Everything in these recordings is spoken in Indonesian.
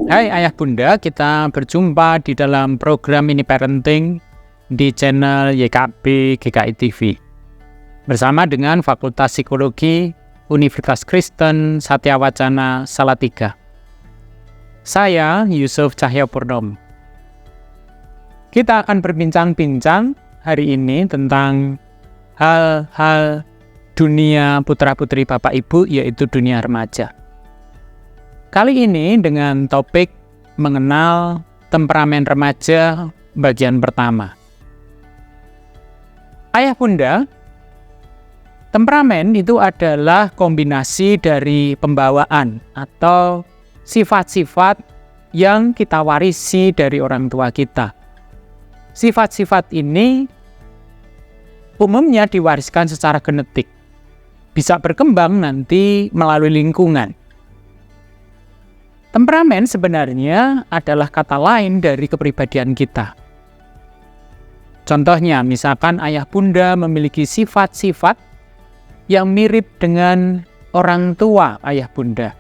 Hai Ayah Bunda, kita berjumpa di dalam program Mini Parenting di channel YKB GKI TV bersama dengan Fakultas Psikologi Universitas Kristen Satyawacana Salatiga. Saya Yusuf Cahyapurnomo. Kita akan berbincang-bincang hari ini tentang hal-hal dunia putra-putri Bapak Ibu, yaitu dunia remaja. Kali ini dengan topik mengenal temperamen remaja bagian pertama. Ayah Bunda, temperamen itu adalah kombinasi dari pembawaan atau sifat-sifat yang kita warisi dari orang tua kita. Sifat-sifat ini umumnya diwariskan secara genetik, bisa berkembang nanti melalui lingkungan. Temperamen sebenarnya adalah kata lain dari kepribadian kita. Contohnya, misalkan ayah bunda memiliki sifat-sifat yang mirip dengan orang tua ayah bunda.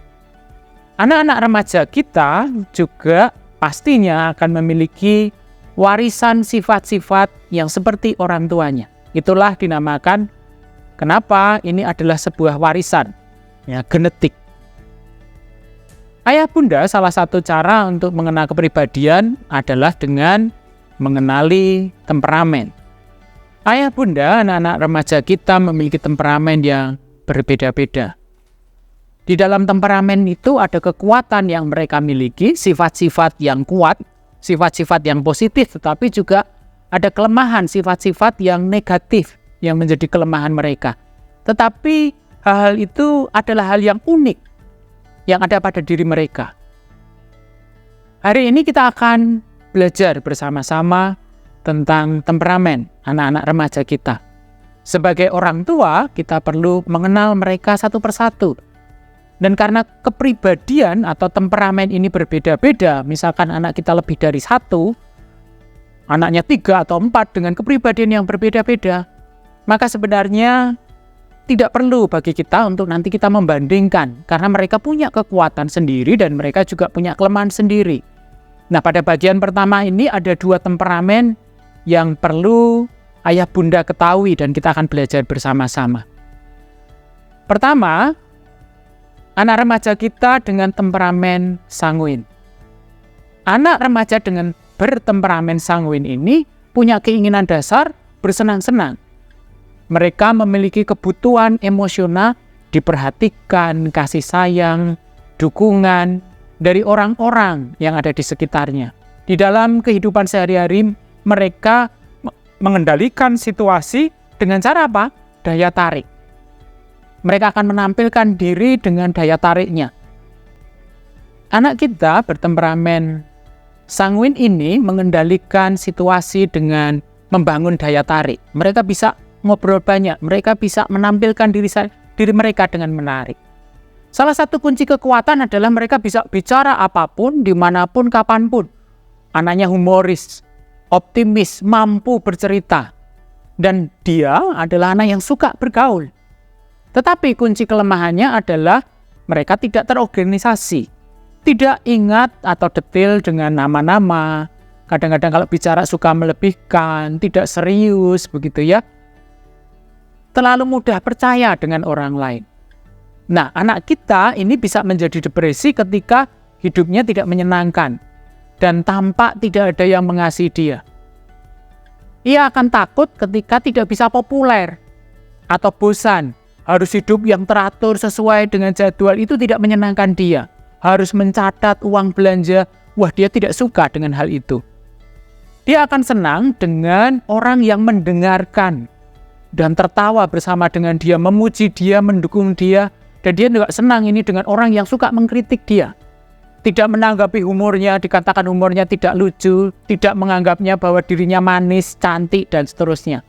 Anak-anak remaja kita juga pastinya akan memiliki warisan sifat-sifat yang seperti orang tuanya. Itulah dinamakan kenapa ini adalah sebuah warisan, genetik. Ayah bunda, salah satu cara untuk mengenal kepribadian adalah dengan mengenali temperamen. Ayah bunda, anak-anak remaja kita memiliki temperamen yang berbeda-beda. Di dalam temperamen itu ada kekuatan yang mereka miliki, sifat-sifat yang kuat, sifat-sifat yang positif, tetapi juga ada kelemahan, sifat-sifat yang negatif yang menjadi kelemahan mereka. Tetapi hal-hal itu adalah hal yang unik yang ada pada diri mereka. Hari ini kita akan belajar bersama-sama tentang temperamen anak-anak remaja kita. Sebagai orang tua, kita perlu mengenal mereka satu persatu. Dan karena kepribadian atau temperamen ini berbeda-beda, misalkan anak kita lebih dari satu, anaknya 3 atau 4 dengan kepribadian yang berbeda-beda, maka sebenarnya tidak perlu bagi kita untuk nanti kita membandingkan, karena mereka punya kekuatan sendiri dan mereka juga punya kelemahan sendiri. Nah, pada bagian pertama ini ada 2 temperamen yang perlu ayah bunda ketahui dan kita akan belajar bersama-sama. Pertama, anak remaja kita dengan temperamen sanguin. Anak remaja dengan bertemperamen sanguin ini punya keinginan dasar bersenang-senang. Mereka memiliki kebutuhan emosional, diperhatikan, kasih sayang, dukungan dari orang-orang yang ada di sekitarnya. Di dalam kehidupan sehari-hari, mereka mengendalikan situasi dengan cara apa? Daya tarik. Mereka akan menampilkan diri dengan daya tariknya. Anak kita bertemperamen sanguin ini mengendalikan situasi dengan membangun daya tarik. Mereka bisa ngobrol banyak, mereka bisa menampilkan diri mereka dengan menarik. Salah satu kunci kekuatan adalah mereka bisa bicara apapun, dimanapun, kapanpun. Anaknya humoris, optimis, mampu bercerita. Dan dia adalah anak yang suka bergaul. Tetapi kunci kelemahannya adalah mereka tidak terorganisasi. Tidak ingat atau detail dengan nama-nama. Kadang-kadang kalau bicara suka melebihkan, tidak serius, begitu ya. Terlalu mudah percaya dengan orang lain. Nah, anak kita ini bisa menjadi depresi ketika hidupnya tidak menyenangkan dan tampak tidak ada yang mengasihi dia. Ia akan takut ketika tidak bisa populer atau bosan. Harus hidup yang teratur sesuai dengan jadwal, itu tidak menyenangkan dia. Harus mencatat uang belanja, wah dia tidak suka dengan hal itu. Dia akan senang dengan orang yang mendengarkan dan tertawa bersama dengan dia, memuji dia, mendukung dia. Dan dia juga senang ini dengan orang yang suka mengkritik dia. Tidak menanggapi humornya, dikatakan humornya tidak lucu, tidak menganggapnya bahwa dirinya manis, cantik, dan seterusnya.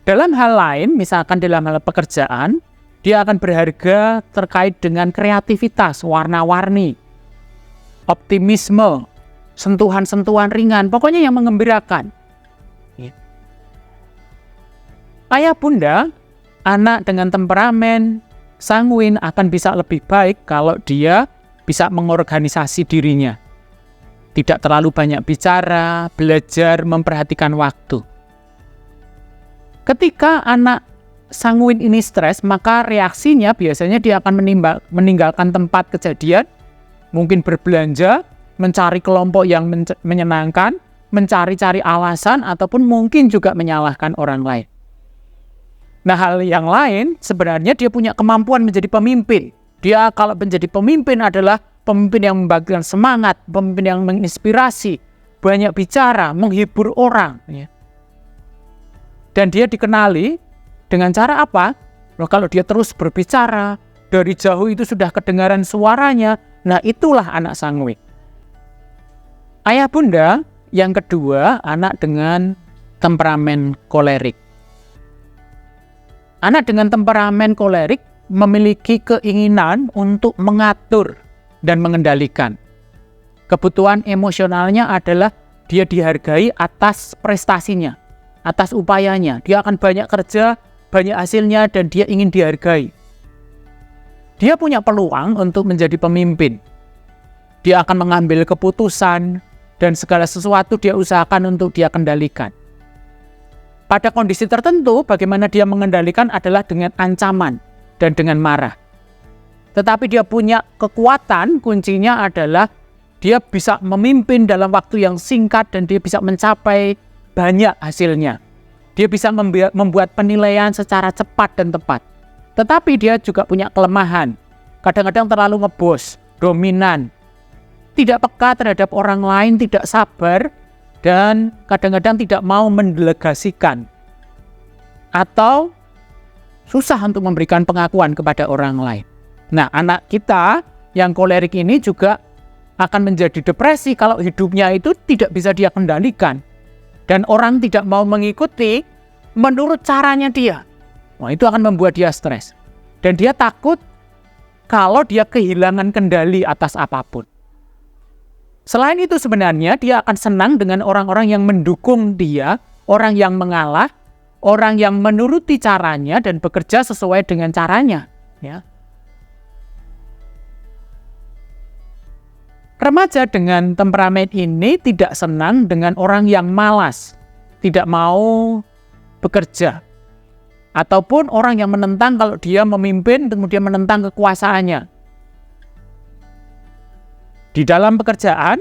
Dalam hal lain, misalkan dalam hal pekerjaan, dia akan berharga terkait dengan kreativitas, warna-warni, optimisme, sentuhan-sentuhan ringan, pokoknya yang mengembirakan. Ayah bunda, anak dengan temperamen sanguin akan bisa lebih baik kalau dia bisa mengorganisasi dirinya. Tidak terlalu banyak bicara, belajar, memperhatikan waktu. Ketika anak sanguin ini stres, maka reaksinya biasanya dia akan meninggalkan tempat kejadian, mungkin berbelanja, mencari kelompok yang menyenangkan, mencari-cari alasan, ataupun mungkin juga menyalahkan orang lain. Nah, hal yang lain sebenarnya dia punya kemampuan menjadi pemimpin. Dia kalau menjadi pemimpin adalah pemimpin yang membagikan semangat, pemimpin yang menginspirasi, banyak bicara, menghibur orang. Ya. Dan dia dikenali dengan cara apa? Loh, kalau dia terus berbicara, dari jauh itu sudah kedengaran suaranya, nah itulah anak sanguin. Ayah bunda yang kedua, anak dengan temperamen kolerik. Anak dengan temperamen kolerik memiliki keinginan untuk mengatur dan mengendalikan. Kebutuhan emosionalnya adalah dia dihargai atas prestasinya, atas upayanya. Dia akan banyak kerja, banyak hasilnya, dan dia ingin dihargai. Dia punya peluang untuk menjadi pemimpin. Dia akan mengambil keputusan, dan segala sesuatu dia usahakan untuk dia kendalikan. Pada kondisi tertentu, bagaimana dia mengendalikan adalah dengan ancaman dan dengan marah. Tetapi dia punya kekuatan, kuncinya adalah dia bisa memimpin dalam waktu yang singkat dan dia bisa mencapai banyak hasilnya. Dia bisa membuat penilaian secara cepat dan tepat. Tetapi dia juga punya kelemahan. Kadang-kadang terlalu ngebos, dominan, tidak peka terhadap orang lain, tidak sabar, dan kadang-kadang tidak mau mendelegasikan. Atau susah untuk memberikan pengakuan kepada orang lain. Nah, anak kita yang kolerik ini juga akan menjadi depresi kalau hidupnya itu tidak bisa dia kendalikan. Dan orang tidak mau mengikuti menurut caranya dia. Wah, itu akan membuat dia stres. Dan dia takut kalau dia kehilangan kendali atas apapun. Selain itu sebenarnya dia akan senang dengan orang-orang yang mendukung dia, orang yang mengalah, orang yang menuruti caranya dan bekerja sesuai dengan caranya. Ya. Remaja dengan temperamen ini tidak senang dengan orang yang malas, tidak mau bekerja, ataupun orang yang menentang kalau dia memimpin, kemudian menentang kekuasaannya. Di dalam pekerjaan,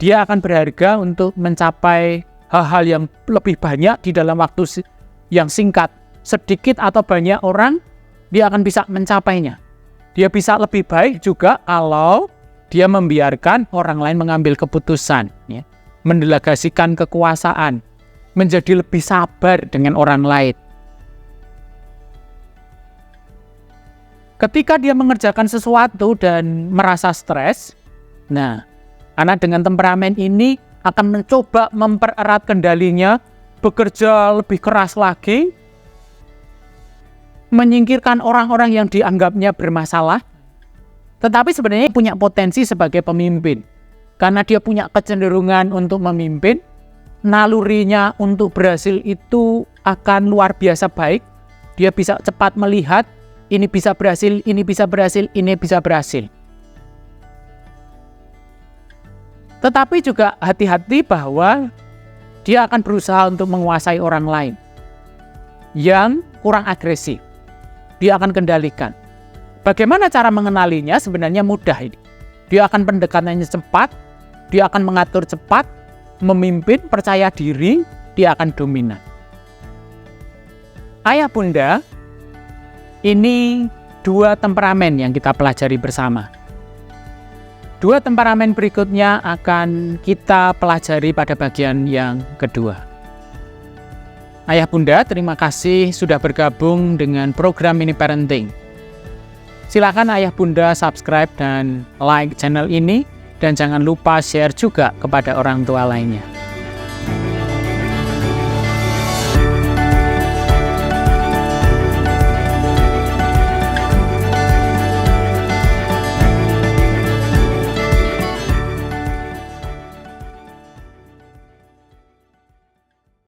dia akan berharga untuk mencapai hal-hal yang lebih banyak di dalam waktu yang singkat. Sedikit atau banyak orang, dia akan bisa mencapainya. Dia bisa lebih baik juga kalau dia membiarkan orang lain mengambil keputusan, ya, mendelegasikan kekuasaan, menjadi lebih sabar dengan orang lain. Ketika dia mengerjakan sesuatu dan merasa stres, nah, anak dengan temperamen ini akan mencoba mempererat kendalinya, bekerja lebih keras lagi, menyingkirkan orang-orang yang dianggapnya bermasalah, tetapi sebenarnya punya potensi sebagai pemimpin. Karena dia punya kecenderungan untuk memimpin, nalurinya untuk berhasil itu akan luar biasa baik. Dia bisa cepat melihat, ini bisa berhasil, ini bisa berhasil, ini bisa berhasil. Tetapi juga hati-hati bahwa dia akan berusaha untuk menguasai orang lain yang kurang agresif. Dia akan kendalikan. Bagaimana cara mengenalinya? Sebenarnya mudah ini. Dia akan pendekatannya cepat, dia akan mengatur cepat, memimpin, percaya diri, dia akan dominan. Ayah bunda, ini 2 temperamen yang kita pelajari bersama. 2 temperamen berikutnya akan kita pelajari pada bagian yang kedua. Ayah bunda, terima kasih sudah bergabung dengan program Mini Parenting. Silakan ayah bunda subscribe dan like channel ini, dan jangan lupa share juga kepada orang tua lainnya.